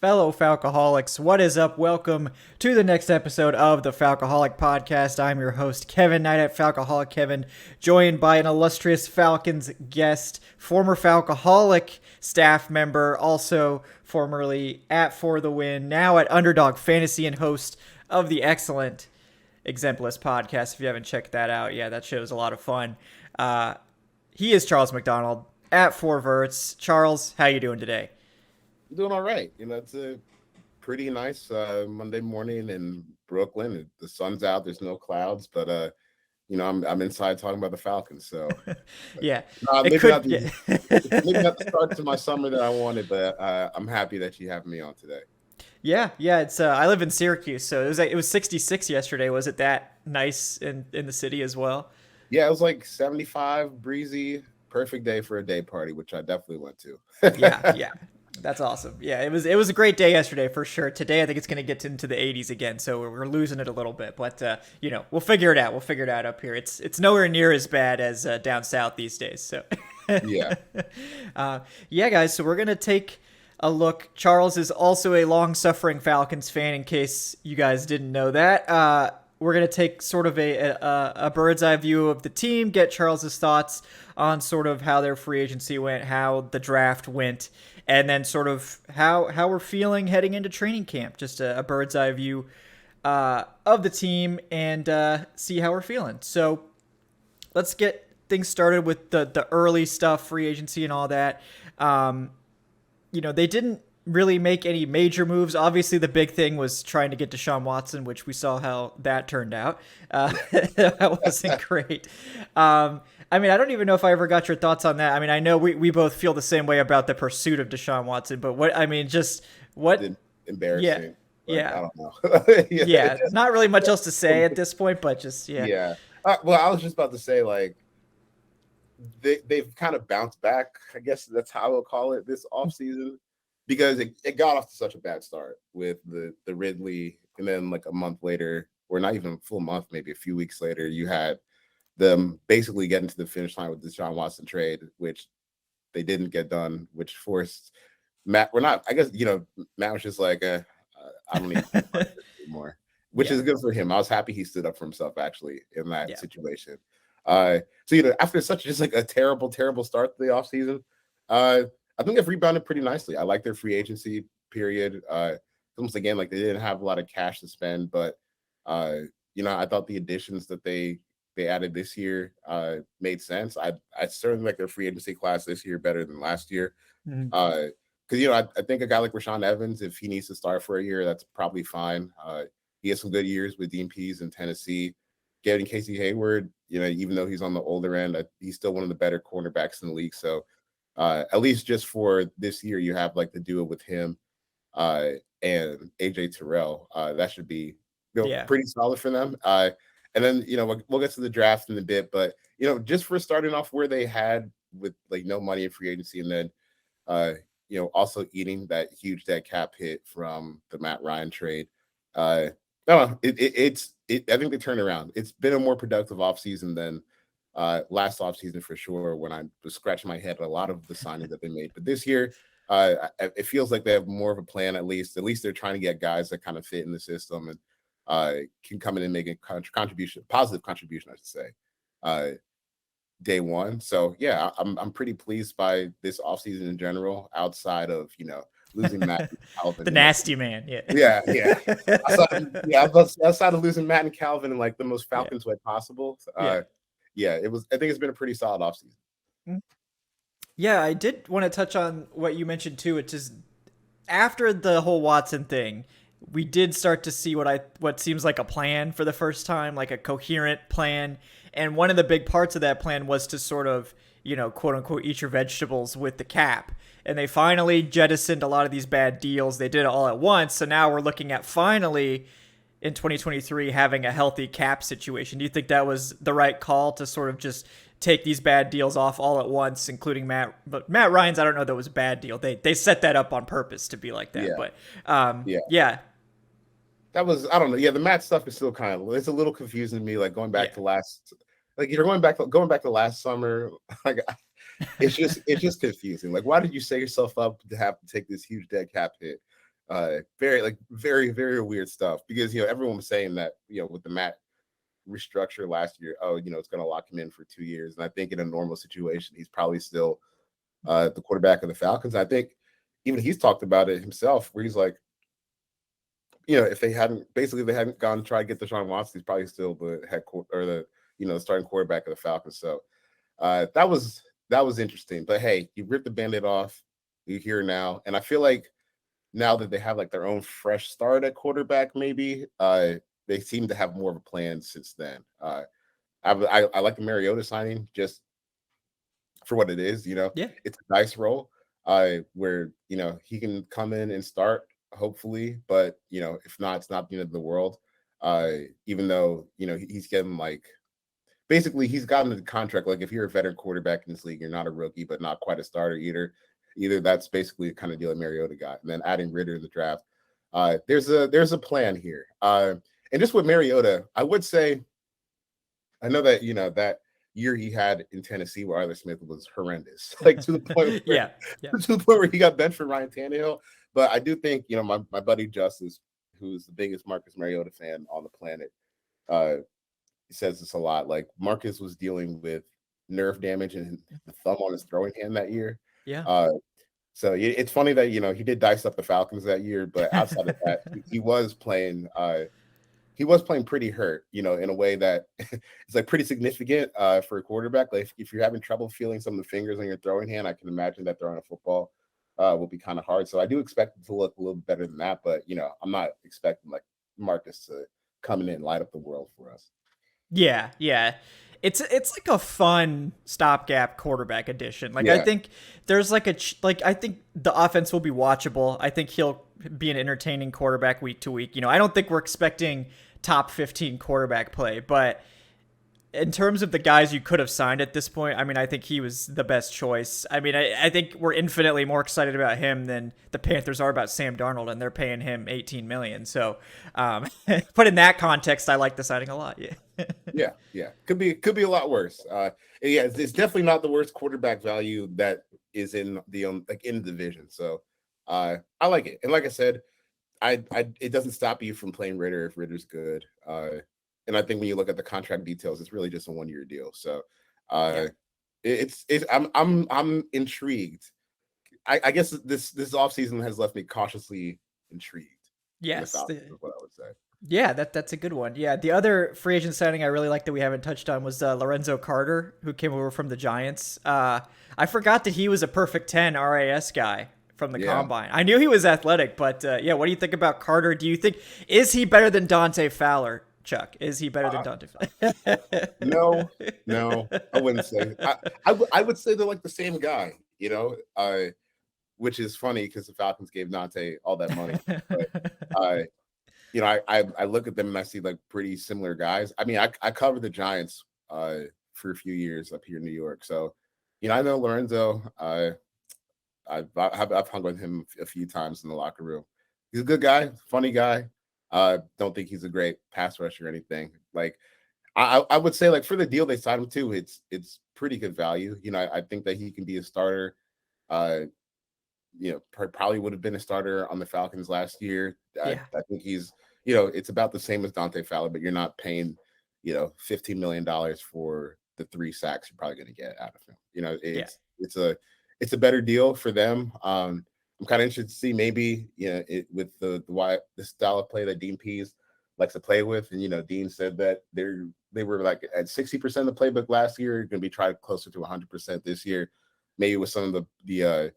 Fellow Falcoholics, what is up? Welcome to the next episode of the Falcoholic Podcast. I'm your host, Kevin Knight at Falcoholic Kevin, joined by an illustrious Falcons guest, former Falcoholic staff member, also formerly at For the Win, now at Underdog Fantasy, and host of the excellent Exempt List podcast. If you haven't checked that out, yeah, that show's a lot of fun. He is Charles McDonald at Four Verts. Charles, how you doing today? Doing all right. It's a pretty nice Monday morning in Brooklyn. The sun's out. There's no clouds, but I'm inside talking about the Falcons. So yeah, maybe not the start to my summer that I wanted, but I'm happy that you have me on today. Yeah. It's I live in Syracuse, so it was 66 yesterday. Was it that nice in the city as well? Yeah, it was like 75, breezy, perfect day for a day party, which I definitely went to. yeah. That's awesome. Yeah, it was a great day yesterday for sure. Today I think it's going to get into the 80s again, so we're losing it a little bit, but we'll figure it out. We'll figure it out up here. It's nowhere near as bad as down south these days. So yeah, yeah, guys. So we're gonna take a look. Charles is also a long-suffering Falcons fan. In case you guys didn't know that, we're gonna take sort of a bird's eye view of the team. Get Charles's thoughts on sort of how their free agency went, how the draft went, and then sort of how we're feeling heading into training camp. Just a bird's eye view of the team and see how we're feeling. So let's get things started with the early stuff, free agency and all that. They didn't really make any major moves. Obviously, the big thing was trying to get Deshaun Watson, which we saw how that turned out. That wasn't great. I don't even know if I ever got your thoughts on that. I know we both feel the same way about the pursuit of Deshaun Watson, but what? Embarrassing. Yeah. I don't know. Yeah. Not really much else to say at this point, but just, yeah. Yeah. Well, I was just about to say, like, they've kind of bounced back, I guess that's how I would call it, this offseason, because it got off to such a bad start with the Ridley, and then like a month later, or not even a full month, maybe a few weeks later, you had them basically getting to the finish line with the Deshaun Watson trade, which they didn't get done, which forced Matt. Matt was just like, I don't need to anymore, which is good for him. I was happy he stood up for himself actually in that situation. After such just like a terrible start to the offseason, I think they've rebounded pretty nicely. I like their free agency period. Almost again, like they didn't have a lot of cash to spend, but I thought the additions that they added this year made sense. I certainly like their free agency class this year better than last year. Mm-hmm. Because I think a guy like Rashaan Evans, if he needs to start for a year, that's probably fine. He has some good years with Dean Pease in Tennessee. Getting Casey Hayward, even though he's on the older end, he's still one of the better cornerbacks in the league. So at least just for this year, you have like the duo with him and AJ Terrell. That should be pretty solid for them. And then we'll get to the draft in a bit, but just for starting off where they had with like no money in free agency, and then also eating that huge dead cap hit from the Matt Ryan trade. No, I think they turned around. It's been a more productive offseason than last offseason for sure, when I was scratching my head at a lot of the signings that they made. But this year, it feels like they have more of a plan. At least they're trying to get guys that kind of fit in the system and can come in and make a positive contribution, I should say, day one. So yeah, I'm pretty pleased by this offseason in general, outside of losing Matt and Calvin. The nasty man. Yeah. Outside of losing Matt and Calvin in like the most Falcons way possible. I think it's been a pretty solid offseason. Yeah, I did want to touch on what you mentioned too, which is after the whole Watson thing, we did start to see what seems like a plan for the first time, like a coherent plan. And one of the big parts of that plan was to sort of, quote unquote, eat your vegetables with the cap. And they finally jettisoned a lot of these bad deals. They did it all at once. So now we're looking at finally in 2023 having a healthy cap situation. Do you think that was the right call to sort of just take these bad deals off all at once, including Matt Ryan's? I don't know that was a bad deal. They set that up on purpose to be like that. Yeah. But That was, I don't know. Yeah, the Matt stuff is still it's a little confusing to me. Like going back to you're going back to last summer. Like it's just confusing. Like, why did you set yourself up to have to take this huge dead cap hit? Very like very weird stuff because everyone was saying that with the Matt restructure last year, it's going to lock him in for 2 years, and I think in a normal situation he's probably still the quarterback of the Falcons. I think even he's talked about it himself, where he's like, if they hadn't gone and tried to get Deshaun Watson, he's probably still the the starting quarterback of the Falcons. So that was interesting. But hey, you ripped the Band-Aid off. You're here now, and I feel like now that they have like their own fresh start at quarterback, maybe they seem to have more of a plan since then. I like the Mariota signing just for what it is. Yeah. It's a nice role where he can come in and start hopefully, but if not, it's not the end of the world. Even though he's getting like basically he's gotten the contract. Like if you're a veteran quarterback in this league, you're not a rookie, but not quite a starter either. That's basically the kind of deal that Mariota got. And then adding Ritter in the draft. There's a plan here. And just with Mariota, I would say, I know that that year he had in Tennessee where Arthur Smith was horrendous, like to the point where, to the point where he got benched for Ryan Tannehill. But I do think my buddy Justice, who's the biggest Marcus Mariota fan on the planet, he says this a lot. Like Marcus was dealing with nerve damage and the thumb on his throwing hand that year. Yeah. So it's funny that he did dice up the Falcons that year, but outside of that, he was playing. He was playing pretty hurt, in a way that is like pretty significant for a quarterback. Like if you're having trouble feeling some of the fingers on your throwing hand, I can imagine that throwing a football will be kind of hard. So I do expect it to look a little better than that, but I'm not expecting like Marcus to come in and light up the world for us. Yeah. It's like a fun stopgap quarterback addition. Like I think there's like I think the offense will be watchable. I think he'll be an entertaining quarterback week to week. I don't think we're expecting top 15 quarterback play, but in terms of the guys you could have signed at this point, I mean, I think he was the best choice. I mean, I think we're infinitely more excited about him than the Panthers are about Sam Darnold, and they're paying him $18 million. So, but in that context, I like the signing a lot. Yeah. Could be a lot worse. It's definitely not the worst quarterback value that is in the in the division. So, I like it, and like I said, it doesn't stop you from playing Ritter if Ritter's good. And I think when you look at the contract details, it's really just a 1-year deal. So, I'm intrigued. I guess this offseason has left me cautiously intrigued. Yes, is what I would say. Yeah, that's a good one. Yeah, the other free agent signing I really like that we haven't touched on was Lorenzo Carter, who came over from the Giants. I forgot that he was a perfect 10 RAS guy from the combine. I knew he was athletic, but what do you think about Carter? Do you think is he better than Dante Fowler? Chuck, is he better than Dante Fowler? No, I wouldn't say. I would say they're like the same guy, which is funny because the Falcons gave Dante all that money. But, I look at them and I see like pretty similar guys. I mean, I covered the Giants for a few years up here in New York, so I know Lorenzo. I've hung with him a few times in the locker room. He's a good guy, funny guy. Don't think he's a great pass rusher or anything. Like I would say, like for the deal they signed him to, it's pretty good value. I think that he can be a starter. Probably would have been a starter on the Falcons last year. I think he's, it's about the same as Dante Fowler, but you're not paying, $15 million for the 3 sacks you're probably going to get out of him. It's a better deal for them. I'm kind of interested to see maybe, with the style of play that Dean Pease likes to play with. And, Dean said that they were like at 60% of the playbook last year, going to be tried closer to 100% this year, maybe with some of the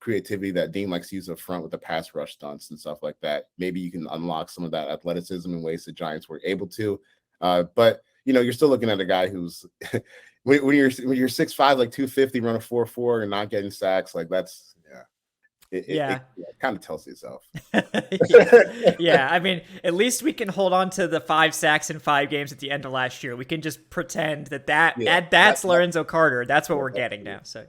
creativity that Dean likes to use up front with the pass rush stunts and stuff like that. Maybe you can unlock some of that athleticism in ways the Giants were able to. But you're still looking at a guy who's when you're 6'5", like 250, run a 4.4 and not getting sacks, like that's it kind of tells itself. I mean, at least we can hold on to the 5 sacks in 5 games at the end of last year. We can just pretend that's Lorenzo Carter. That's what we're getting now. So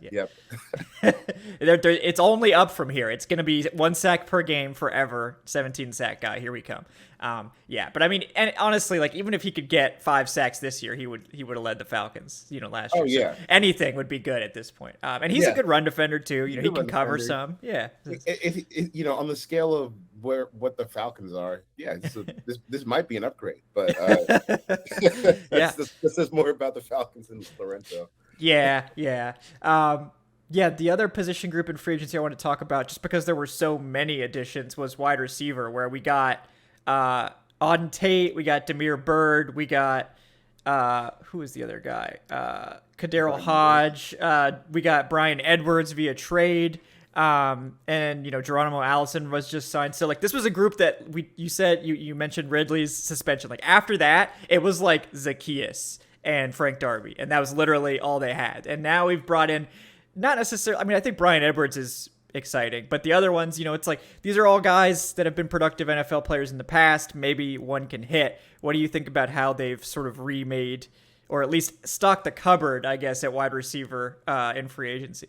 it's only up from here. It's going to be 1 sack per game forever. 17 sack guy. Here we come. Yeah, but I mean, and honestly, like even if he could get 5 sacks this year, he would have led the Falcons, last Oh year. So yeah, anything would be good at this point. And he's a yeah. good run defender too. He's a He good can run cover defender. some. Yeah. On the scale of what the Falcons are, yeah, so this might be an upgrade, but Yeah. this is more about the Falcons than Lorenzo. Yeah, yeah. Yeah, the other position group in free agency I want to talk about, just because there were so many additions, was wide receiver, where we got uh, Auden Tate, we got Demir Bird, we got who is the other guy? Kaderil Hodge. We got Brian Edwards via trade. And Geronimo Allison was just signed. So like this was a group that you mentioned Ridley's suspension. Like after that, it was like Zacchaeus and Frank Darby, and that was literally all they had. And now we've brought in, not necessarily. I mean, I think Brian Edwards is exciting, but the other ones, it's like these are all guys that have been productive NFL players in the past. Maybe one can hit. What do you think about how they've sort of remade, or at least stocked the cupboard, I guess, at wide receiver in free agency?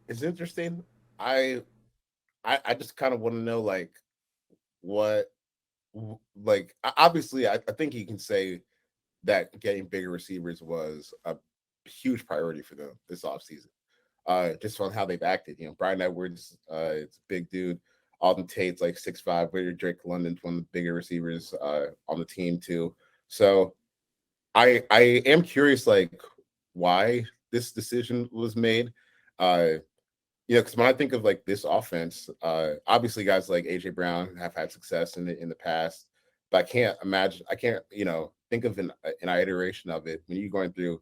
It's interesting. I just kind of want to know like what obviously I think you can say that getting bigger receivers was a huge priority for them this offseason. Just on how they've acted. Brian Edwards, it's a big dude. Alden Tate's like 6'5", Drake London's one of the bigger receivers on the team too. So I am curious like why this decision was made. Because when I think of like this offense, obviously guys like AJ Brown have had success in the past, but I can't think of an iteration of it when you're going through,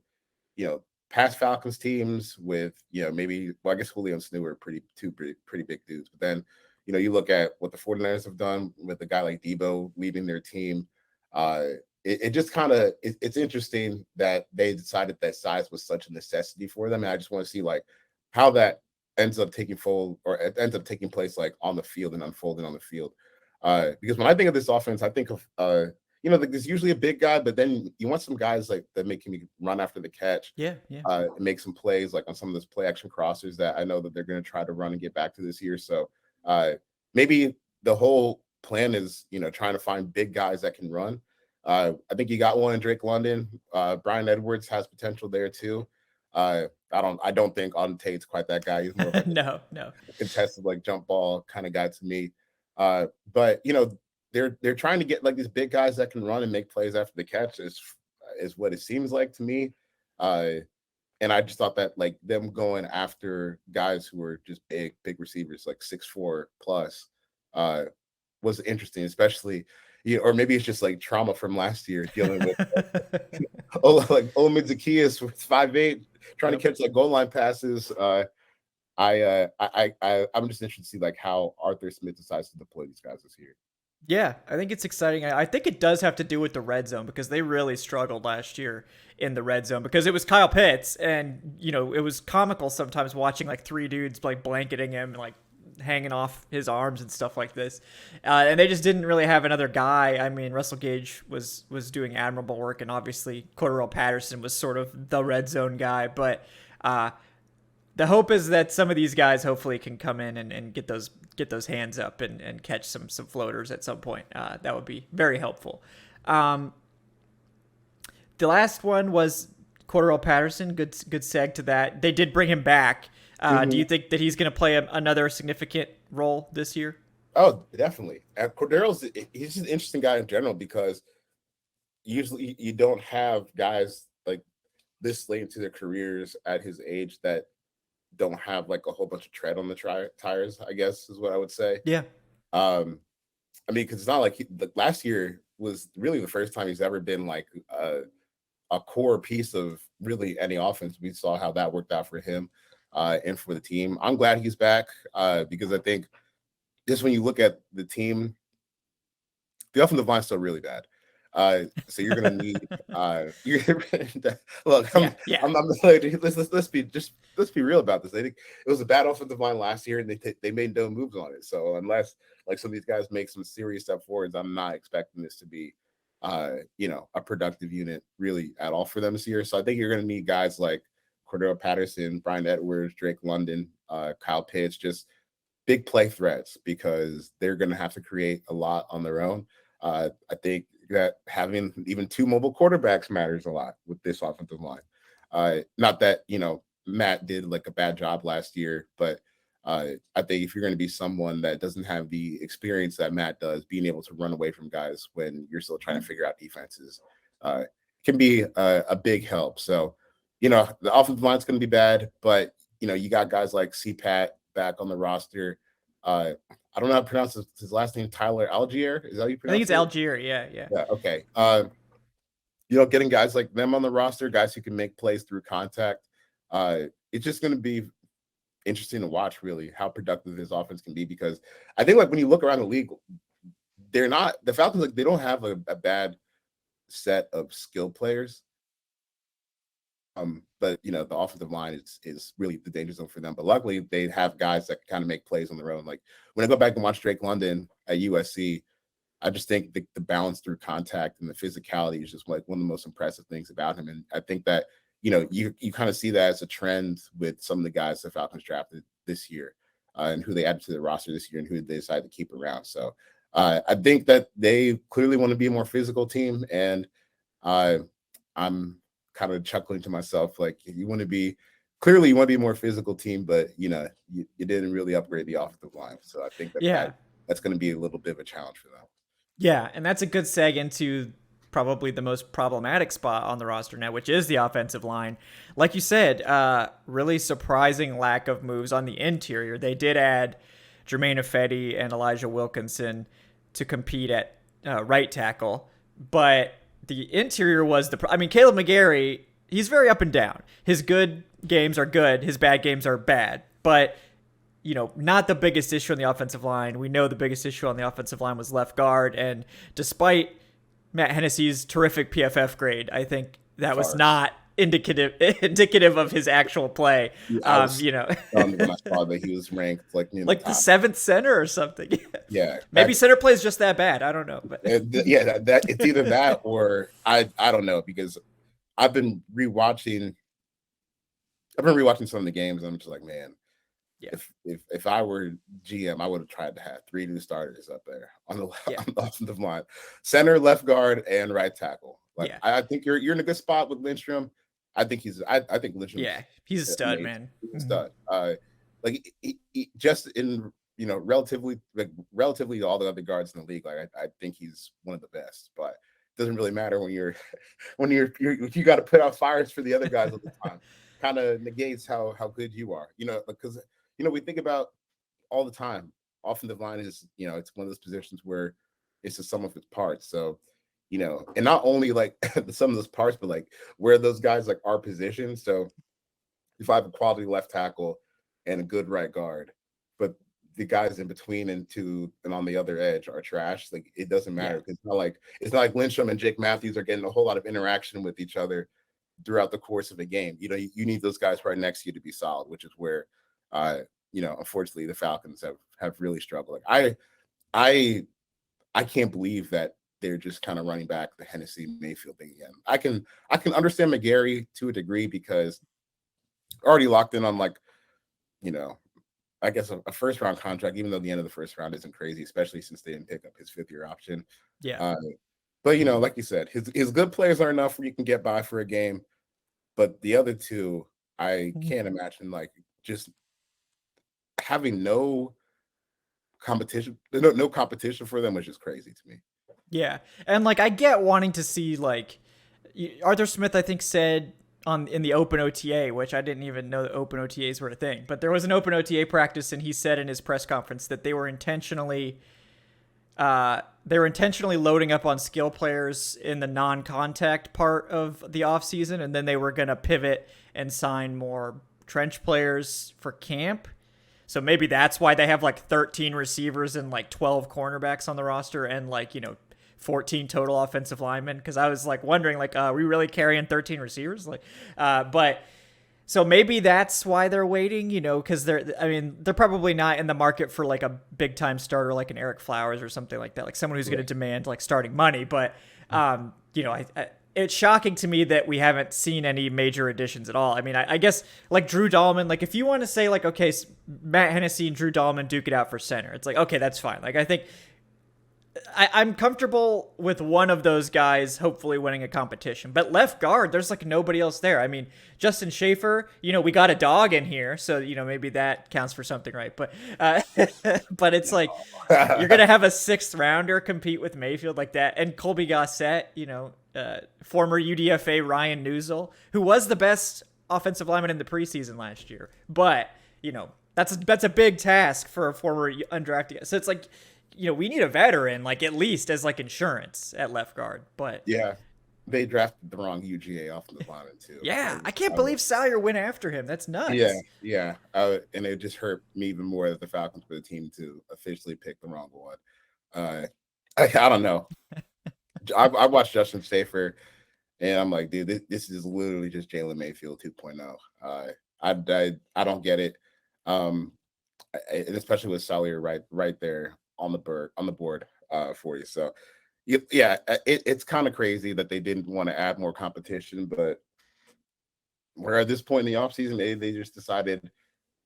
past Falcons teams with, maybe, well, I guess Julio and Sanu are pretty big dudes, but then, you look at what the 49ers have done with a guy like Debo leading their team. It just kind of, it's interesting that they decided that size was such a necessity for them. And I just want to see like how that ends up taking place like on the field and unfolding on the field. Because when I think of this offense, I think of like there's usually a big guy, but then you want some guys like that make him run after the catch. Yeah, yeah. Make some plays like on some of those play action crossers that I know that they're going to try to run and get back to this year. So maybe the whole plan is trying to find big guys that can run. I think you got one in Drake London. Brian Edwards has potential there too. I don't think Auden Tate's quite that guy. He's more of like no. a contested like jump ball kind of guy to me. But they're trying to get like these big guys that can run and make plays after the catch is what it seems like to me. And I just thought that like them going after guys who were just big receivers like 6'4" plus was interesting, especially or maybe it's just like trauma from last year dealing with like Olamide Zacchaeus with 5'8", trying to catch like goal line passes. I'm just interested to see like how Arthur Smith decides to deploy these guys this year. Yeah, I think it's exciting. I think it does have to do with the red zone, because they really struggled last year in the red zone, because it was Kyle Pitts, and it was comical sometimes watching like three dudes like blanketing him, like hanging off his arms and stuff like this, and they just didn't really have another guy. I mean, Russell Gage was doing admirable work, and obviously Cordarrelle Patterson was sort of the red zone guy, but the hope is that some of these guys hopefully can come in and get those hands up and catch some floaters at some point. That would be very helpful. The last one was Cordarrelle Patterson. Good seg to that. They did bring him back. Do you think that he's going to play another significant role this year? Oh, definitely. He's just an interesting guy in general, because usually you don't have guys like this late into their careers at his age that don't have like a whole bunch of tread on the tires, I guess is what I would say. Yeah. I mean, because it's not like last year was really the first time he's ever been like a core piece of really any offense. We saw how that worked out for him and for the team. I'm glad he's back because I think just when you look at the team, the offensive line's still really bad. So you're gonna need look. Let's be real about this. I think it was a bad offensive line last year, and they made no moves on it. So unless like some of these guys make some serious step forwards, I'm not expecting this to be a productive unit really at all for them this year. So I think you're gonna need guys like Cordarrelle Patterson, Brian Edwards, Drake London, Kyle Pitts, just big play threats because they're going to have to create a lot on their own. I think that having even two mobile quarterbacks matters a lot with this offensive line. Not that, Matt did like a bad job last year, but I think if you're going to be someone that doesn't have the experience that Matt does, being able to run away from guys when you're still trying to figure out defenses can be a big help. So, the offensive line's going to be bad, but, you got guys like CPAT back on the roster. I don't know how to pronounce his last name, Tyler Algier. Is that how you pronounce it? I think it's Algier. Yeah. Yeah. Okay. Getting guys like them on the roster, guys who can make plays through contact. It's just going to be interesting to watch, really, how productive this offense can be, because I think, like, when you look around the league, the Falcons, like, they don't have a bad set of skill players. But the offensive line is really the danger zone for them. But luckily, they have guys that can kind of make plays on their own. Like, when I go back and watch Drake London at USC, I just think the balance through contact and the physicality is just like one of the most impressive things about him. And I think that, you kind of see that as a trend with some of the guys the Falcons drafted this year and who they added to the roster this year and who they decided to keep around. So I think that they clearly want to be a more physical team. And I'm kind of chuckling to myself, like, you want to be a more physical team, but you didn't really upgrade the offensive line. So I think that's going to be a little bit of a challenge for them. Yeah, and that's a good seg into probably the most problematic spot on the roster now, which is the offensive line. Like you said, really surprising lack of moves on the interior. They did add Jermaine Ifedi and Elijah Wilkinson to compete at right tackle, but the interior was Caleb McGarry, he's very up and down. His good games are good, his bad games are bad, but not the biggest issue on the offensive line. We know the biggest issue on the offensive line was left guard, and despite Matt Hennessy's terrific PFF grade, I think that was not indicative of his actual play. When I saw that he was ranked like the seventh center or something. Yeah, maybe center play is just that bad. I don't know, but that it's either that or I don't know, because I've been rewatching some of the games, and I'm just like, man. Yeah. If I were GM, I would have tried to have 3 new starters up there on the offensive line: center, left guard, and right tackle. Like, I think you're in a good spot with Lindstrom. I think Lindstrom. Yeah, he's a stud, man. He's a stud. Like, he just in relatively to all the other guards in the league. Like, I think he's one of the best. But it doesn't really matter when you got to put out fires for the other guys all the time. Kind of negates how good you are, because we think about all the time, offensive line is, it's one of those positions where it's the sum of its parts. So, and not only like the sum of those parts, but like where those guys like are positioned. So if I have a quality left tackle and a good right guard, but the guys in between and on the other edge are trash, like, it doesn't matter. Because it's not like Lindstrom and Jake Matthews are getting a whole lot of interaction with each other throughout the course of the game. You need those guys right next to you to be solid, which is where unfortunately the Falcons have really struggled. Like, I can't believe that they're just kind of running back the Hennessy Mayfield thing again. I can understand McGarry to a degree, because already locked in on, like, I guess a first round contract, even though the end of the first round isn't crazy, especially since they didn't pick up his 5th year option. Yeah. But like you said, his good plays are enough where you can get by for a game. But the other two, I can't imagine, like, just having no competition for them, which is crazy to me. Yeah, and like, I get wanting to see, like, Arthur Smith, I think, said in the open OTA, which I didn't even know that open OTAs were a thing, but there was an open OTA practice, and he said in his press conference that they were intentionally loading up on skill players in the non-contact part of the offseason, and then they were going to pivot and sign more trench players for camp. So maybe that's why they have like 13 receivers and like 12 cornerbacks on the roster and 14 total offensive linemen. Because I was like wondering, like, are we really carrying 13 receivers? But so maybe that's why they're waiting, because they're probably not in the market for like a big time starter like an Eric Flowers or something like that, like someone who's going to demand like starting money. But it's shocking to me that we haven't seen any major additions at all. I mean, I guess like Drew Dahlman, like if you want to say like, okay, Matt Hennessy and Drew Dahlman duke it out for center, it's like, okay, that's fine. Like I think I'm comfortable with one of those guys hopefully winning a competition. But left guard, there's like nobody else there. I mean, Justin Schaefer, we got a dog in here, so maybe that counts for something, right? But but it's like you're gonna have a sixth rounder compete with Mayfield like that, and Colby Gossett, former UDFA Ryan Newsel, who was the best offensive lineman in the preseason last year, but that's a big task for a former undrafted guy. So it's like we need a veteran, like at least as like insurance at left guard. But yeah, they drafted the wrong UGA offensive lineman too. yeah, I can't believe Salyer went after him. That's nuts. Yeah. And it just hurt me even more that the Falcons were the team to officially pick the wrong one. I don't know. I watched Justin Schaefer, and I'm like, dude, this is literally just Jalen Mayfield 2.0. I don't get it. And especially with Salyer right there on the board for you. So it's kind of crazy that they didn't want to add more competition, but we're at this point in the offseason, they just decided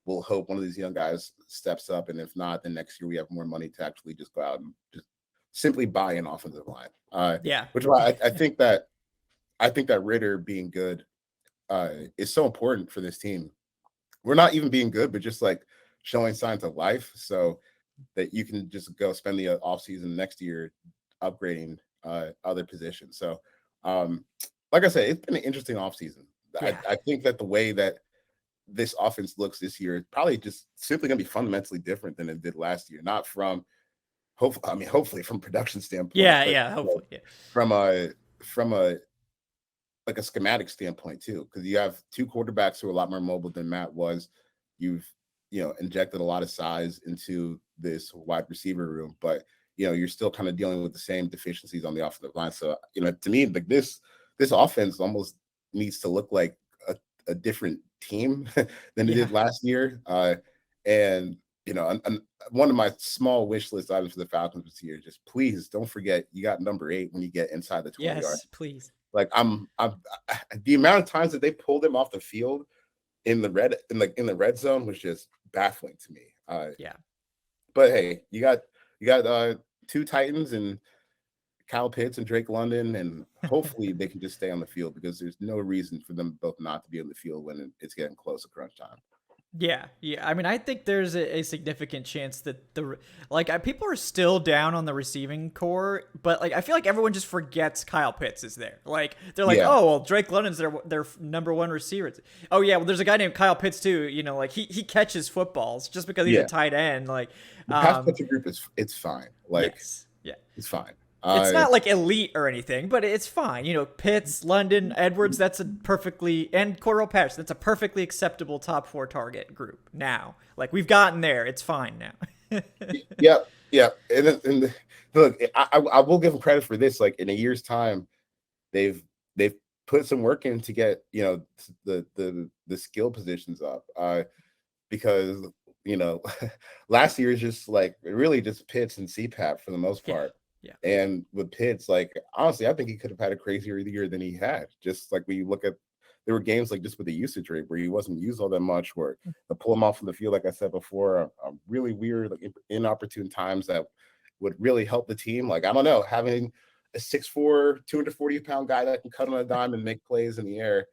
we'll hope one of these young guys steps up, and if not, then next year we have more money to actually just go out and just simply buy an offensive line. Which is why I think that Ritter being good is so important for this team. We're not even being good, but just like showing signs of life, so that you can just go spend the offseason next year upgrading other positions. So, like I said, it's been an interesting offseason. Yeah. I think that the way that this offense looks this year is probably just simply going to be fundamentally different than it did last year. Not from hopefully from production standpoint. Hopefully. Yeah. From a like a schematic standpoint too, because you have two quarterbacks who are a lot more mobile than Matt was. You've injected a lot of size into this wide receiver room, but you're still kind of dealing with the same deficiencies on the offensive line. So to me, like this offense almost needs to look like a different team than it did last year. And one of my small wish list items for the Falcons this year, just please don't forget you got number 8 when you get inside the 20 yards. Yes, please. Like I'm the amount of times that they pulled him off the field in the red zone was just baffling to me. But hey, you got two Titans and Kyle Pitts and Drake London, and hopefully they can just stay on the field, because there's no reason for them both not to be on the field when it's getting close to crunch time. Yeah. I mean, I think there's a significant chance that people are still down on the receiving core, but like I feel like everyone just forgets Kyle Pitts is there. Like they're like, oh well, Drake London's their number one receiver. Oh yeah, well there's a guy named Kyle Pitts too. Like he catches footballs just because he's a tight end. Like the pass catching group it's fine. Like it's fine. It's not like elite or anything, but it's fine. Pitts, London, Edwards, and Cordell Patterson, that's a perfectly acceptable top 4 target group now. Like, we've gotten there. It's fine now. Yeah. And look, I will give them credit for this. Like, in a year's time, they've put some work in to get, the skill positions up. Because, last year is just like really just Pitts and CPAP for the most part. Yeah. And with Pitts, like, honestly, I think he could have had a crazier year than he had. Just like when you look at, there were games like just with the usage rate where he wasn't used all that much, where to pull him off from the field, like I said before, a really weird, like inopportune times that would really help the team. Like, I don't know, having a 6'4", 240-pound guy that can cut on a dime and make plays in the air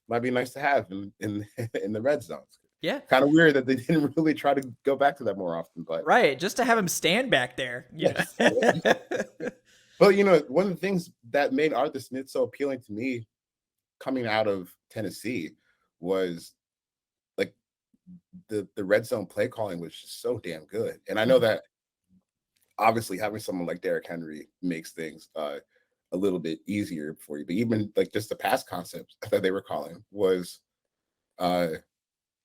might be nice to have in the red zones. Yeah. Kind of weird that they didn't really try to go back to that more often. But right, just to have him stand back there. Yes. But, one of the things that made Arthur Smith so appealing to me coming out of Tennessee was like the red zone play calling was just so damn good. And I know that obviously having someone like Derrick Henry makes things a little bit easier for you. But even like just the pass concepts that they were calling was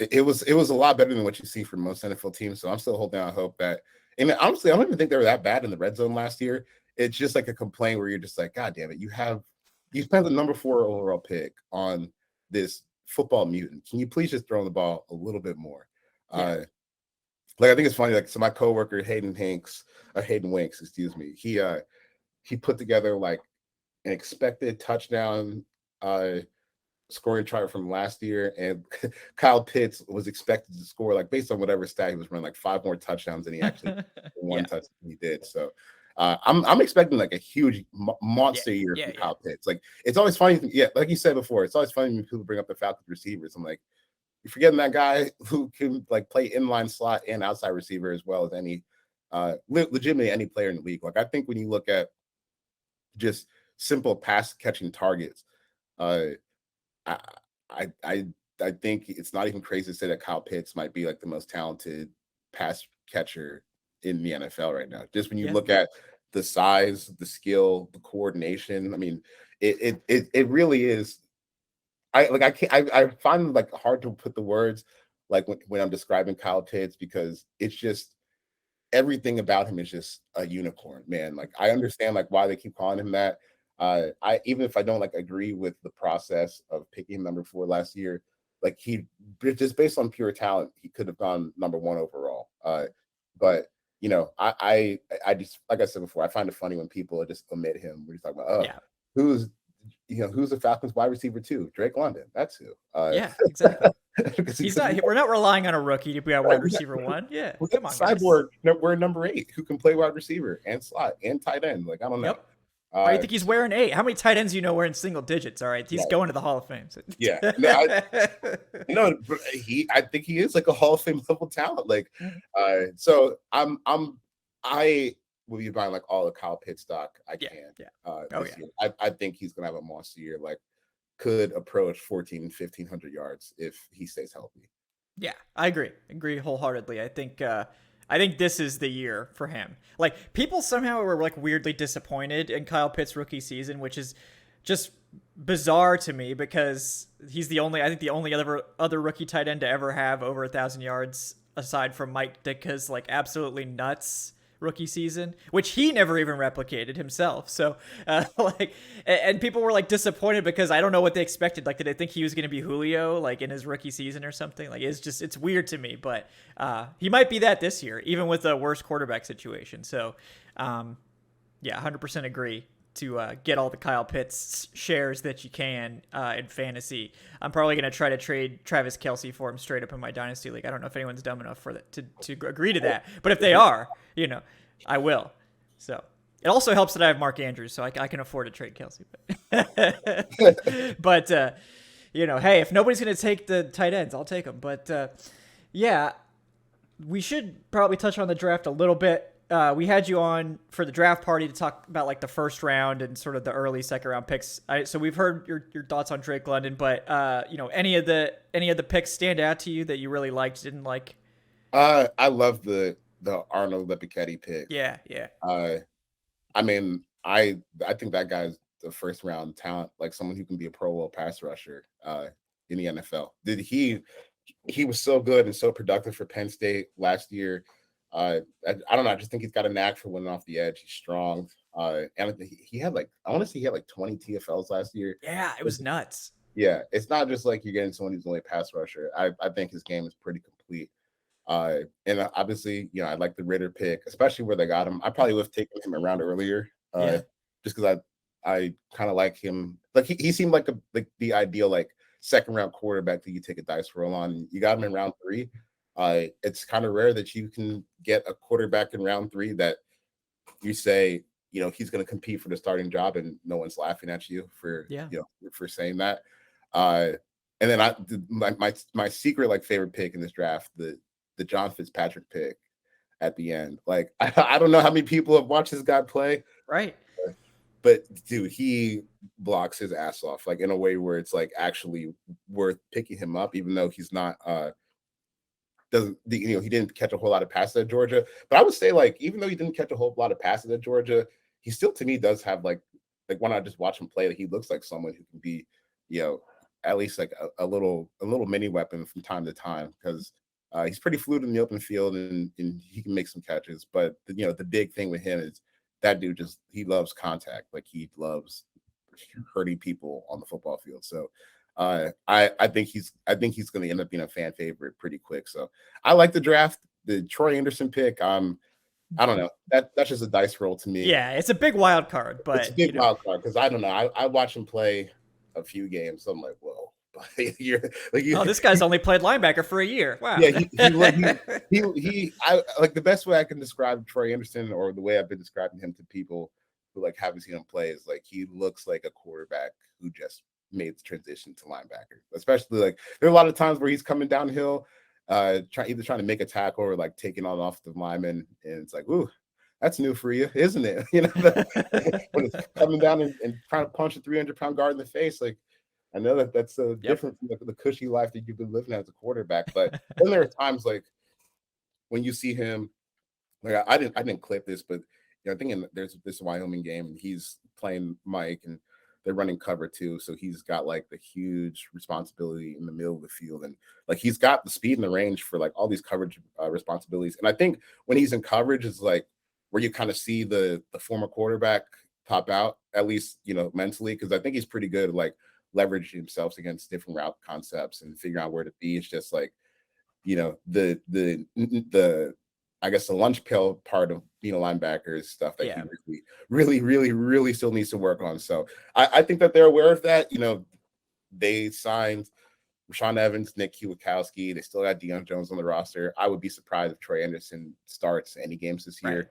it was a lot better than what you see from most NFL teams. So I'm still holding out hope that, and honestly, I don't even think they were that bad in the red zone last year. It's just like a complaint where you're just like, God damn it, you spent the number 4 overall pick on this football mutant. Can you please just throw the ball a little bit more? Like, I think it's funny. Like, so my coworker Hayden Winks, excuse me, he put together like an expected touchdown scoring chart from last year, and Kyle Pitts was expected to score, like, based on whatever stat he was running, like 5 more touchdowns than he actually one Yeah. touchdown he did. So I'm expecting like a huge Yeah. monster year Yeah. from Yeah. Kyle Pitts. Like, it's always funny, yeah, like you said before, it's always funny when people bring up the Falcons receivers. I'm like, you're forgetting that guy who can like play inline slot and outside receiver as well as any legitimately any player in the league. Like, I think when you look at just simple pass catching targets, uh I I I I think it's not even crazy to say that Kyle Pitts might be like the most talented pass catcher in the NFL right now. Just when you Yeah. look at the size, the skill, the coordination, I mean, it really is. I can't I find it like hard to put the words like when I'm describing Kyle Pitts, because it's just everything about him is just a unicorn, man. Like, I understand like why they keep calling him that. I even if I don't like agree with the process of picking him number 4 last year, like, he just based on pure talent, he could have gone number 1 overall. But I just, like I said before, I find it funny when people just omit him. We're just talking about, oh, Yeah. who's who's the Falcons wide receiver 2? Drake London. That's who. Yeah. Exactly. Because He's not. We're not relying on a rookie to be our right, wide receiver 1. Yeah. we got Come on, guys. Cyborg. No, we're number 8 who can play wide receiver and slot and tight end. Like, I don't know. Yep. Why do you Uh, think he's wearing 8? How many tight ends do you know wearing single digits? All right, he's right. going to the Hall of Fame. Yeah. No, but I think he is like a Hall of Fame level talent. Like, so I will be buying like all the Kyle Pitts stock I Yeah. can Yeah. this year. I think he's gonna have a monster year. Like, could approach 1,500 yards if he stays healthy. Yeah, I agree. Agree wholeheartedly. I think this is the year for him. Like, people somehow were like weirdly disappointed in Kyle Pitts' rookie season, which is just bizarre to me because he's the only other rookie tight end to ever have over 1,000 yards aside from Mike Ditka's like absolutely nuts rookie season, which he never even replicated himself. So, and people were like disappointed because I don't know what they expected. Like, did they think he was going to be Julio like in his rookie season or something? Like, it's weird to me, but he might be that this year, even with a worse quarterback situation. So, yeah, 100% agree to get all the Kyle Pitts shares that you can in fantasy. I'm probably going to try to trade Travis Kelce for him straight up in my Dynasty League. I don't know if anyone's dumb enough for that to agree to that. But if they are, I will. So it also helps that I have Mark Andrews, so I can afford to trade Kelce. But hey, if nobody's going to take the tight ends, I'll take them. But yeah, we should probably touch on the draft a little bit. We had you on for the draft party to talk about like the first round and sort of the early second round picks. So we've heard your thoughts on Drake London, but any of the picks stand out to you that you really liked, didn't like? I love the Arnold Lipicchetti pick. Yeah, yeah. I mean, I think that guy's the first round talent, like someone who can be a Pro Bowl pass rusher in the NFL. He was so good and so productive for Penn State last year. I don't know. I just think he's got a knack for winning off the edge. He's strong. And he had like, I want to say he had like 20 TFLs last year. Yeah, it was nuts. Yeah, it's not just like you're getting someone who's only a pass rusher. I think his game is pretty complete. And obviously, I like the Ritter pick, especially where they got him. I probably would have taken him around earlier, just because I kind of like him. Like, he seemed like the ideal like second round quarterback that you take a dice roll on. You got him in round 3. It's kind of rare that you can get a quarterback in round 3 that you say, he's going to compete for the starting job and no one's laughing at you for for saying that. And then my secret like favorite pick in this draft, the John Fitzpatrick pick at the end. Like, I don't know how many people have watched this guy play. Right. But dude, he blocks his ass off like in a way where it's like actually worth picking him up, even though he's not he didn't catch a whole lot of passes at Georgia. But I would say, like, even though he didn't catch a whole lot of passes at Georgia, he still to me does have like when I just watch him play, that he looks like someone who can be, at least like a little mini weapon from time to time, because he's pretty fluid in the open field and he can make some catches. But the big thing with him is that dude he loves contact. Like, he loves hurting people on the football field. So I think he's going to end up being a fan favorite pretty quick. So I like the draft. The Troy Anderson pick, I'm I don't know. That's just a dice roll to me. Yeah, it's a big wild card, It's a but big wild card because I don't know. I watch him play a few games. So I'm like, whoa. You're like oh, you, this guy's only played linebacker for a year. Wow. yeah. I like the best way I can describe Troy Anderson, or the way I've been describing him to people who like haven't seen him play, is like he looks like a quarterback who just made the transition to linebacker. Especially like there are a lot of times where he's coming downhill, either trying to make a tackle or like taking on off the lineman, and it's like, ooh, that's new for you, isn't it? You know, when it's coming down and trying to punch a 300-pound guard in the face, like I know that's so Yep. different from the cushy life that you've been living as a quarterback. But then there are times like when you see him, like I didn't clip this, but I think there's this Wyoming game and he's playing Mike and they're running cover too. So he's got like the huge responsibility in the middle of the field. And like he's got the speed and the range for like all these coverage responsibilities. And I think when he's in coverage is like where you kind of see the former quarterback pop out, at least, mentally, because I think he's pretty good at like leveraging himself against different route concepts and figuring out where to be. It's just like, the I guess the lunch pail part of being a linebacker is stuff that he really still needs to work on. So I think that they're aware of that. They signed Rashaan Evans, Nick Kwiatkowski. They still got Deion Jones on the roster. I would be surprised if Troy Anderson starts any games this year,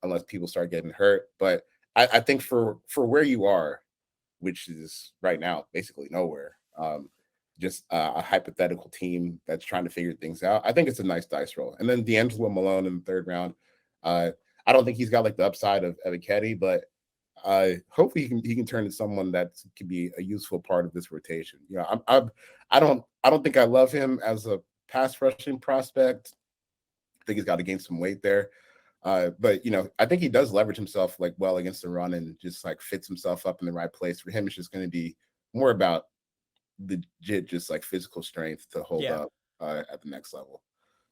unless people start getting hurt. But I think for where you are, which is right now basically nowhere, just a hypothetical team that's trying to figure things out, I think it's a nice dice roll. And then D'Angelo Malone in the third round. I don't think he's got like the upside of Ebiketie, but hopefully he can turn into someone that can be a useful part of this rotation. I don't think I love him as a pass rushing prospect. I think he's got to gain some weight there. But I think he does leverage himself like well against the run and just like fits himself up in the right place. For him, it's just going to be more about legit just like physical strength to hold up at the next level.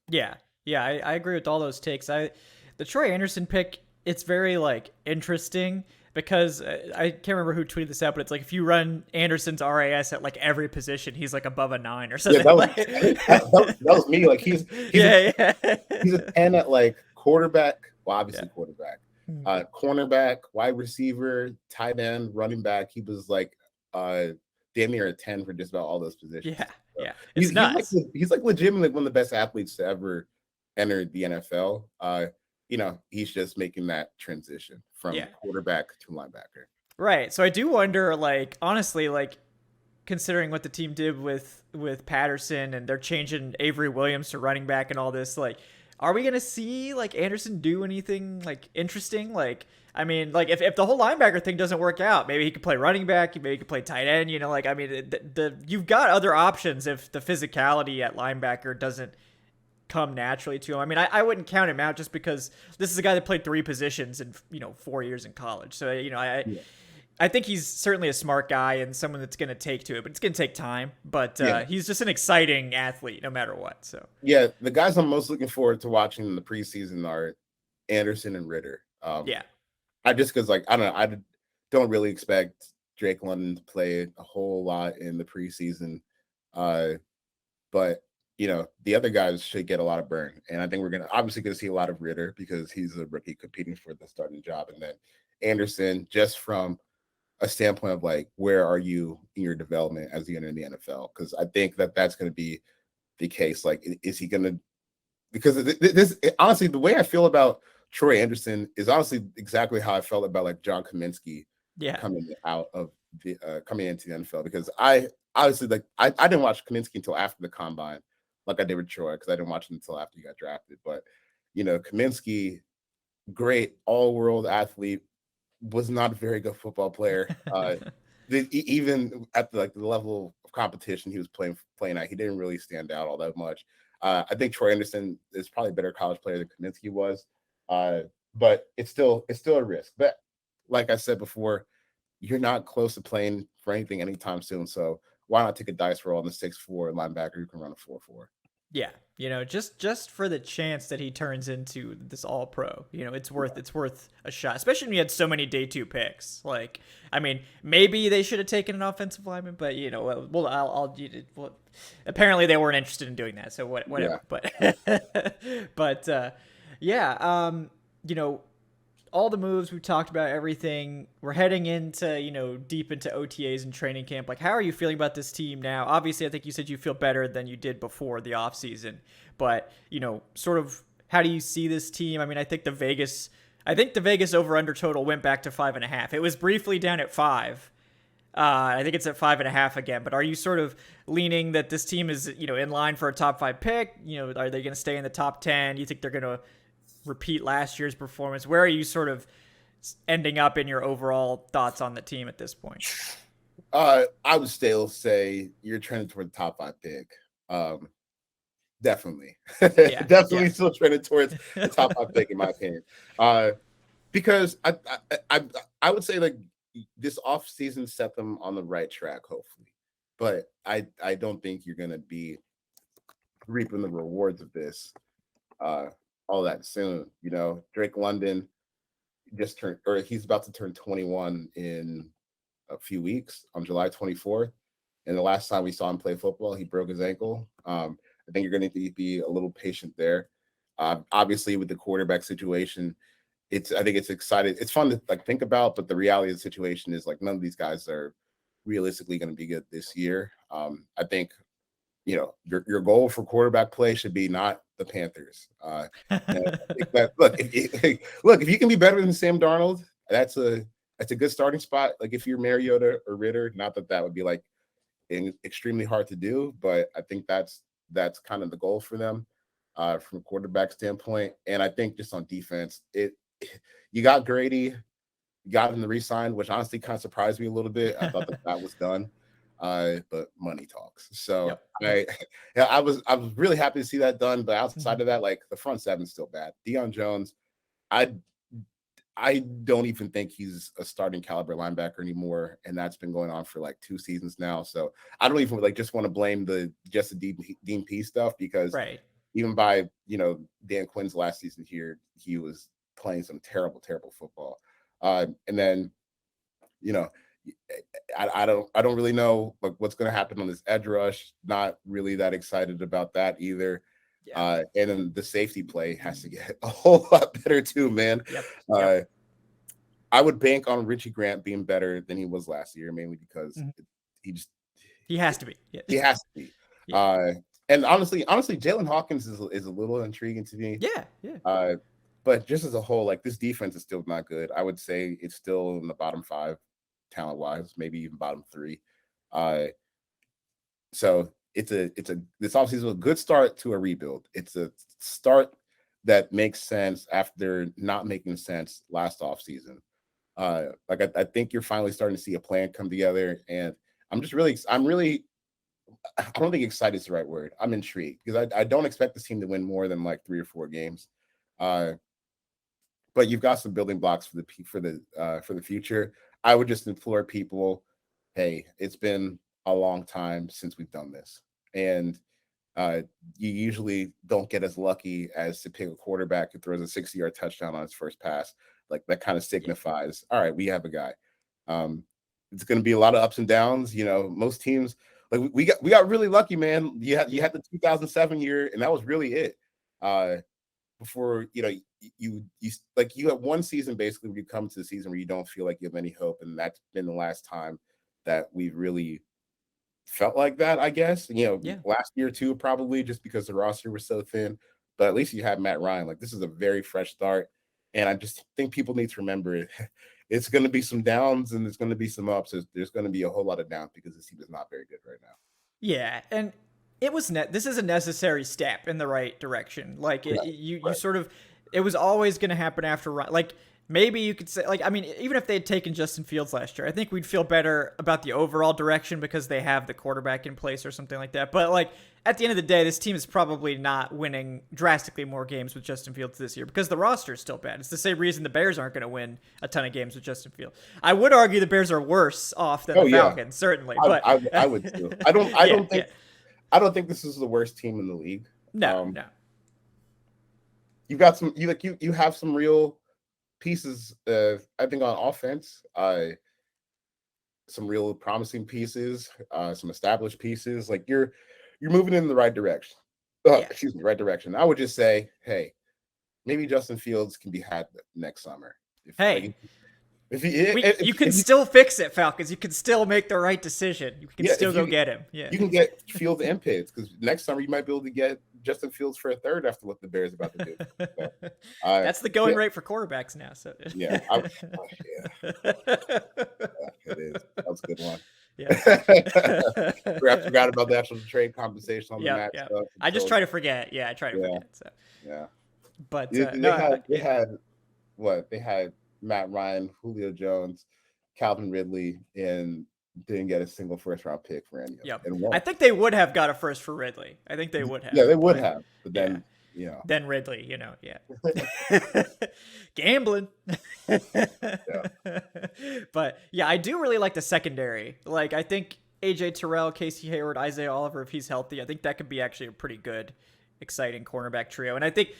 Yeah, I agree with all those takes. The Troy Anderson pick, it's very like interesting because I can't remember who tweeted this out, but it's like if you run Anderson's RAS at like every position, he's like above a 9 or something. Yeah, that was me. Like he's a 10 at like quarterback. Well, obviously quarterback, cornerback, wide receiver, tight end, running back. He was like damn near a 10 for just about all those positions. It's nuts. He's like legitimately one of the best athletes to ever enter the NFL. He's just making that transition from quarterback to linebacker. Right. So I do wonder, like, honestly, like, considering what the team did with Patterson and they're changing Avery Williams to running back and all this, like, are we gonna see like Anderson do anything like interesting? Like, I mean, like if the whole linebacker thing doesn't work out, maybe he could play running back, maybe he could play tight end. Like, I mean, you've got other options if the physicality at linebacker doesn't come naturally to him. I mean, I wouldn't count him out just because this is a guy that played 3 positions in 4 years in college. So I think he's certainly a smart guy and someone that's going to take to it, but it's going to take time. But he's just an exciting athlete no matter what. So the guys I'm most looking forward to watching in the preseason are Anderson and Ritter. I just because like I don't know, I don't really expect Drake London to play a whole lot in the preseason, but the other guys should get a lot of burn, and I think we're gonna see a lot of Ritter because he's a rookie competing for the starting job, and then Anderson just from a standpoint of like where are you in your development as you enter the NFL? Because I think that's going to be the case. Like, is he going to? Because this honestly, the way I feel about Troy Anderson is honestly exactly how I felt about like John Kaminsky coming into the NFL. Because I obviously like I didn't watch Kaminsky until after the combine, like I did with Troy, because I didn't watch him until after he got drafted. But Kaminsky, great all-world athlete, was not a very good football player. Even at the level of competition he was playing at, he didn't really stand out all that much. I think Troy Anderson is probably a better college player than Kaminsky was, but it's still a risk. But like I said before, you're not close to playing for anything anytime soon. So why not take a dice roll on the 6'4" linebacker who can run a 4.4? Yeah, just for the chance that he turns into this all pro, it's worth a shot, especially when you had so many day 2 picks. Like, I mean, maybe they should have taken an offensive lineman, but apparently they weren't interested in doing that. So whatever. Yeah. But Yeah. You know, all the moves we talked about, everything. We're heading into, deep into OTAs and training camp. Like, how are you feeling about this team now? Obviously, I think you said you feel better than you did before the offseason. But, sort of how do you see this team? I mean, I think the Vegas over under total went back to 5.5. It was briefly down at 5. I think it's at 5.5 again. But are you sort of leaning that this team is, in line for a top 5 pick? Are they going to stay in the top 10? Do you think they're going to repeat last year's performance? Where are you sort of ending up in your overall thoughts on the team at this point? I would still say you're trending toward the top 5 pick. Definitely. Yeah, Definitely yeah. still trending towards the top 5 pick in my opinion. Because I would say like this offseason set them on the right track, hopefully. But I don't think you're gonna be reaping the rewards of this all that soon. Drake London just turned, or he's about to turn 21 in a few weeks on July 24th. And the last time we saw him play football, he broke his ankle. I think you're going to need to be a little patient there. Obviously, with the quarterback situation, I think it's exciting. It's fun to like think about, but the reality of the situation is like none of these guys are realistically going to be good this year. I think your goal for quarterback play should be not the Panthers. And I think that look, if you can be better than Sam Darnold, that's a good starting spot. Like if you're Mariota or Ritter, not that would be like extremely hard to do, but I think that's kind of the goal for them from a quarterback standpoint. And I think just on defense, you got Grady, you got him to re-sign, which honestly kind of surprised me a little bit. I thought that was done. But money talks. So Yep. I was really happy to see that done. But outside of that, like the front seven's still bad. Deion Jones, I don't even think he's a starting caliber linebacker anymore, and that's been going on for like 2 seasons now. So I don't even just want to blame the Dean P stuff because Right. even by Dan Quinn's last season here, he was playing some terrible football. And then you know I don't really know like what's going to happen on this edge rush. Not really that excited about that either. Yeah. And then the safety play has to get a whole lot better too, man. Yep. Uh, Yep. I would bank on Richie Grant being better than he was last year, mainly because Mhm. he just He has to be. Yeah. he has to be. Yeah. And honestly, Jalen Hawkins is a little intriguing to me. Yeah. Yeah. But just as a whole, like this defense is still not good. I would say it's still in the bottom 5 talent wise, maybe even bottom 3. So this offseason is a good start to a rebuild. It's a start that makes sense after not making sense last offseason. I think you're finally starting to see a plan come together, and I don't think excited is the right word. I'm intrigued because I don't expect this team to win more than like 3 or 4 games. But you've got some building blocks for the future. I would just implore people, hey, it's been a long time since we've done this, and you usually don't get as lucky as to pick a quarterback who throws a 60-yard touchdown on his first pass. Like that kind of Yeah. signifies, all right, we have a guy. It's going to be a lot of ups and downs. Most teams like we got really lucky, man. You had the 2007 year, and that was really it. Before you have one season basically where you come to the season where you don't feel like you have any hope, and that's been the last time that we've really felt like that, I guess. Yeah. Last year too, probably just because the roster was so thin. But at least you had Matt Ryan. Like this is a very fresh start, and I just think people need to remember it. It's going to be some downs and there's going to be some ups. There's going to be a whole lot of downs because this team is not very good right now. Yeah. And this is a necessary step in the right direction. Like Right, you sort of, it was always going to happen after like maybe you could say like, I mean, even if they had taken Justin Fields last year, I think we'd feel better about the overall direction because they have the quarterback in place or something like that. But like at the end of the day, this team is probably not winning drastically more games with Justin Fields this year because the roster is still bad. It's the same reason the Bears aren't going to win a ton of games with Justin Fields. I would argue the Bears are worse off than Oh the yeah, Falcons, certainly, but I would too. I don't yeah, yeah. I don't think this is the worst team in the league. No, no. You've got you have some real pieces. I think on offense, some real promising pieces, some established pieces. Like you're moving in the right direction. Yeah. Right direction. I would just say, hey, maybe Justin Fields can be had next summer. If Hey, like if you can if he, still fix it, Falcons. You can still make the right decision. You can yeah, still if go get him. Yeah. you can get Fields and Pitts, because next summer you might be able to get Justin Fields for a third after what the Bears about to do. So, That's the going yeah, rate for quarterbacks now. So yeah, yeah, it is. That was a good one. yeah. I forgot about the actual trade compensation on the Yep, max yep. stuff I just until try to forget. Yeah, I try to yeah, forget. So, yeah. but They no, had yeah, they had Matt Ryan, Julio Jones, Calvin Ridley, and didn't get a single first round pick for any of them. yep. And I one, think they would have got a first for Ridley. I think they would yeah, have, they would but have, but yeah. then Then Ridley, yeah. Gambling. yeah, But yeah, I do really like the secondary. Like, I think AJ Terrell, Casey Hayward, Isaiah Oliver, if he's healthy, I think that could be actually a pretty good, exciting cornerback trio. And I think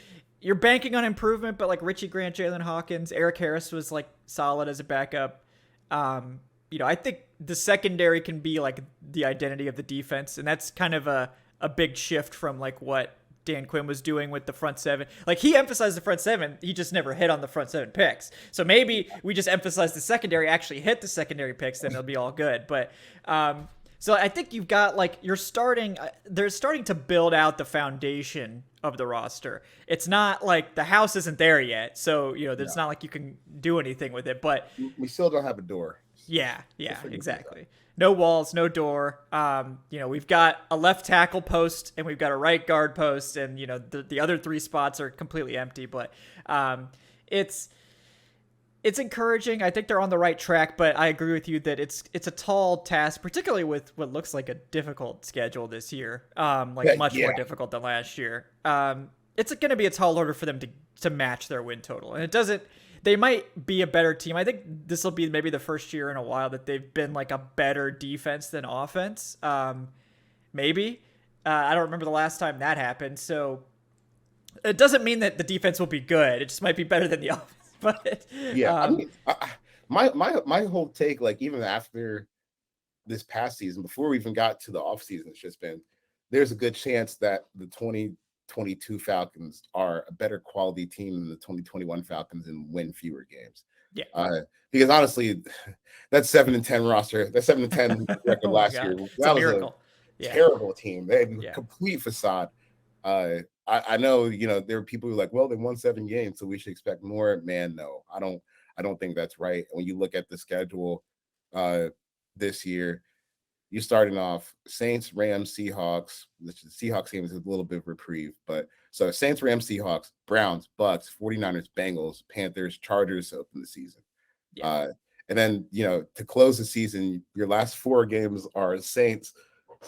you're banking on improvement, but like Richie Grant, Jalen Hawkins, Eric Harris was like solid as a backup. I think the secondary can be like the identity of the defense, and that's kind of a big shift from like what Dan Quinn was doing with the front seven. Like, he emphasized the front seven, he just never hit on the front seven picks. So maybe we just emphasize the secondary, actually hit the secondary picks, then it'll be all good. But so I think you've got like they're starting to build out the foundation of the roster. It's not like the house isn't there yet, so it's not like you can do anything with it. But we still don't have a door. yeah, exactly. No walls, no door. We've got a left tackle post and we've got a right guard post, and the other three spots are completely empty. But it's encouraging. I think they're on the right track, but I agree with you that it's a tall task, particularly with what looks like a difficult schedule this year. Much more difficult than last year. It's going to be a tall order for them to match their win total, and it doesn't. They might be a better team. I think this will be maybe the first year in a while that they've been like a better defense than offense. Maybe. I don't remember the last time that happened. So it doesn't mean that the defense will be good. It just might be better than the offense. But Yeah, I mean, my whole take, like even after this past season, before we even got to the offseason, it's just been there's a good chance that the 2022 Falcons are a better quality team than the 2021 Falcons and win fewer games. Yeah. Because honestly, that 7-10 roster, that 7-10 record Oh last God. year, It's that a was miracle. a terrible team. They had a Yeah. complete facade. I know, there are people who are like, well, they won 7 games, so we should expect more. Man, no, I don't think that's right. When you look at the schedule this year, you're starting off Saints, Rams, Seahawks. The Seahawks game is a little bit of reprieve, but so Saints, Rams, Seahawks, Browns, Bucks, 49ers, Bengals, Panthers, Chargers open the season. Yeah. And then, to close the season, your last 4 games are Saints,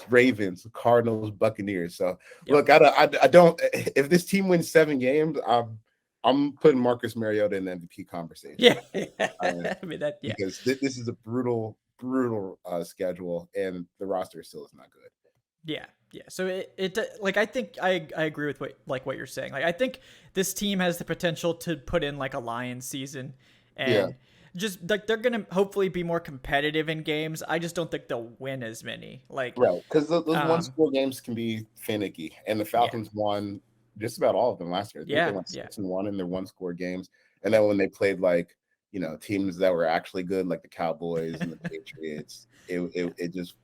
Ravens, Cardinals, Buccaneers. So look, I don't. If this team wins 7 games, I'm putting Marcus Mariota in the MVP conversation. Yeah. I mean that. Yeah. Because this is a brutal schedule, and the roster still is not good. Yeah. So it like I think I agree with what you're saying. Like, I think this team has the potential to put in like a Lions season, and just like they're gonna hopefully be more competitive in games. I just don't think they'll win as many. Like, right, because those 1-score games can be finicky, and the Falcons won just about all of them last year. I think they went 6-1 in their 1-score games, and then when they played like teams that were actually good, like the Cowboys and the Patriots, it just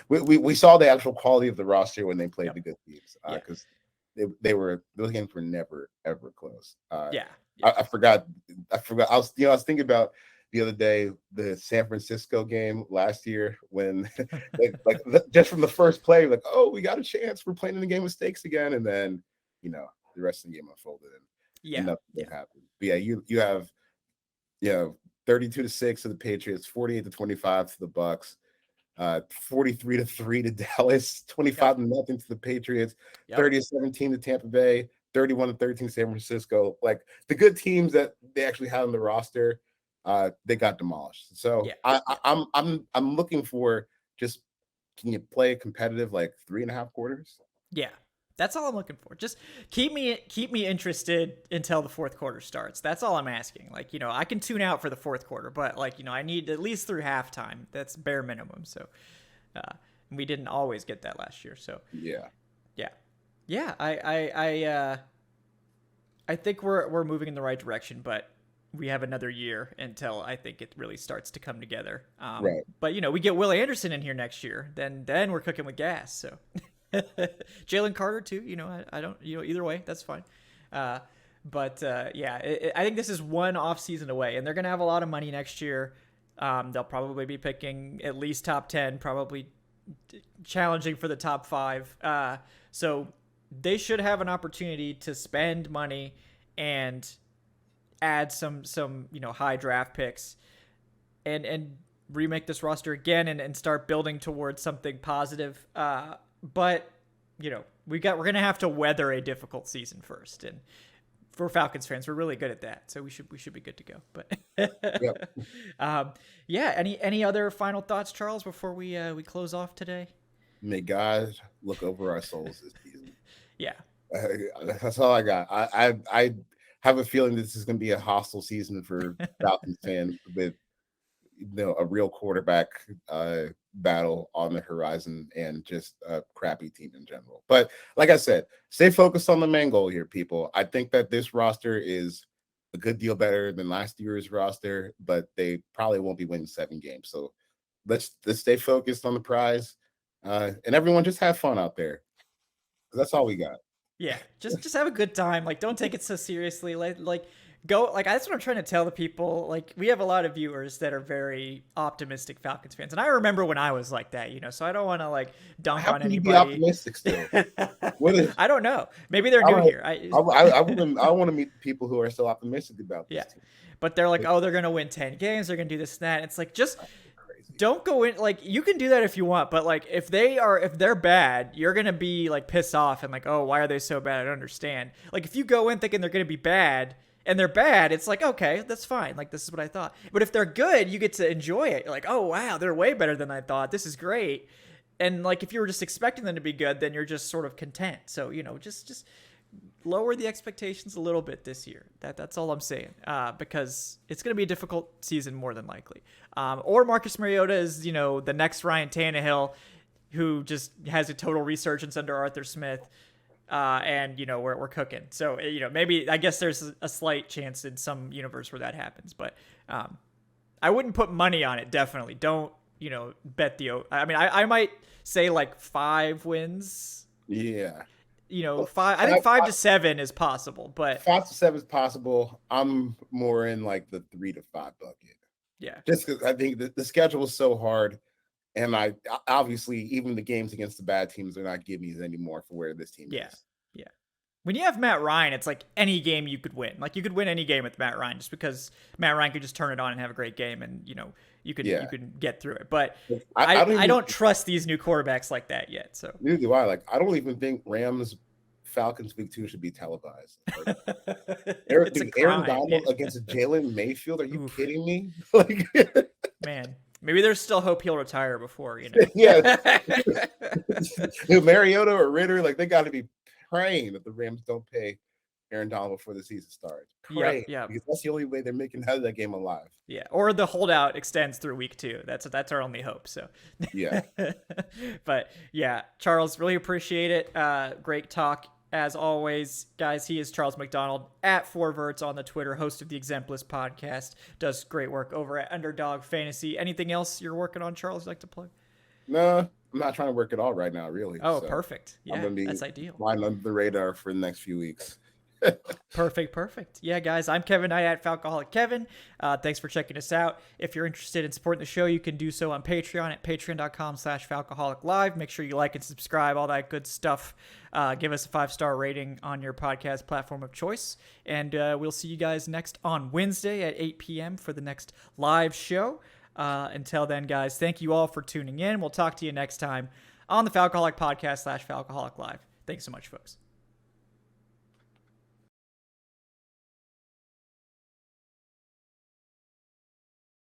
we saw the actual quality of the roster when they played the good teams, because those games were never ever close. I forgot. I was thinking about the other day the San Francisco game last year when just from the first play, like, oh, we got a chance, we're playing in the game of stakes again, and then the rest of the game unfolded and nothing happened. But you have 32-6 to the Patriots, 48-25 to the Bucks, 43-3 to Dallas, 25-0 to the Patriots, 30-17 to Tampa Bay, 31-13 San Francisco. Like, the good teams that they actually had on the roster, they got demolished. So I'm looking for just, can you play competitive like 3.5 quarters? Yeah. That's all I'm looking for. Just keep me interested until the fourth quarter starts. That's all I'm asking. Like, I can tune out for the fourth quarter, but like, I need at least through halftime. That's bare minimum. So, we didn't always get that last year. So yeah. I I think we're moving in the right direction, but we have another year until I think it really starts to come together. Right. But we get Will Anderson in here next year, then we're cooking with gas. So Jalen Carter too. I don't. Either way, that's fine. But I think this is one off season away, and they're gonna have a lot of money next year. They'll probably be picking at least top 10, probably challenging for the top 5. So they should have an opportunity to spend money and add some high draft picks and remake this roster again and start building towards something positive. But we're gonna have to weather a difficult season first, and for Falcons fans, we're really good at that, so we should be good to go. But Yep. Any other final thoughts, Charles, before we close off today? May God look over our souls this season. Yeah, that's all I got. I have a feeling this is going to be a hostile season for Falcons fans with a real quarterback battle on the horizon and just a crappy team in general. But like I said, stay focused on the main goal here, people. I think that this roster is a good deal better than last year's roster, but they probably won't be winning 7 games. So let's stay focused on the prize, and everyone just have fun out there. That's all we got. Yeah, just have a good time. Like, don't take it so seriously. Like go, like, that's what I'm trying to tell the people. Like, we have a lot of viewers that are very optimistic Falcons fans, and I remember when I was like that, so I don't want to like dunk on anybody. How can you be optimistic still? I don't know. Maybe they're new here. I want to meet people who are still optimistic about this team. But they're like, oh, they're gonna win 10 games. They're gonna do this and that. It's like, just don't go in. Like, you can do that if you want, but like if they're bad, you're gonna be like pissed off and like, oh, why are they so bad? I don't understand. Like, if you go in thinking they're gonna be bad and they're bad, it's like, okay, that's fine. Like, this is what I thought. But if they're good, you get to enjoy it. You're like, oh wow, they're way better than I thought. This is great. And like, if you were just expecting them to be good, then you're just sort of content. So just lower the expectations a little bit this year. That's all I'm saying. Because it's going to be a difficult season more than likely. Or Marcus Mariota is, the next Ryan Tannehill, who just has a total resurgence under Arthur Smith. And we're cooking. So, maybe, I guess there's a slight chance in some universe where that happens, but I wouldn't put money on it. Definitely don't, bet I mean, I might say like 5 wins. Yeah. 5. I think 5 to 7 is possible, but 5 to 7 is possible. I'm more in like the 3 to 5 bucket. Yeah, just because I think the schedule is so hard, and I obviously even the games against the bad teams are not gimmies anymore for where this team is. Yeah. When you have Matt Ryan, it's like any game you could win. Like, you could win any game with Matt Ryan just because Matt Ryan could just turn it on and have a great game, and you can get through it. But I don't trust these new quarterbacks like that yet. So neither do I. Like, I don't even think Rams Falcons Week 2 should be televised. Like, Aaron Donald against Jalen Mayfield. Are you kidding me? Like, man, maybe there's still hope he'll retire before, Yeah. Mariota or Ritter, like, they got to be praying that the Rams don't pay Aaron Donald before the season starts. Pray, because that's the only way they're making out of that game alive. Yeah, or the holdout extends through week 2. That's our only hope. So yeah. But yeah, Charles, really appreciate it. Great talk as always, guys. He is Charles McDonald at 4verts on the Twitter, host of the Exempt List podcast. Does great work over at Underdog Fantasy. Anything else you're working on, Charles, you'd like to plug? No, I'm not trying to work at all right now, really. Oh, so perfect. Yeah, that's ideal. Flying under the radar for the next few weeks. Perfect. Yeah, guys, I'm Kevin Knight at Falcoholic Kevin. Thanks for checking us out. If you're interested in supporting the show, you can do so on Patreon at patreon.com/FalcoholicLive. Make sure you like and subscribe, all that good stuff. Give us a 5-star rating on your podcast platform of choice. And we'll see you guys next on Wednesday at 8 p.m. for the next live show. Until then, guys, thank you all for tuning in. We'll talk to you next time on the Falcoholic Podcast /Falcoholic Live. Thanks so much, folks.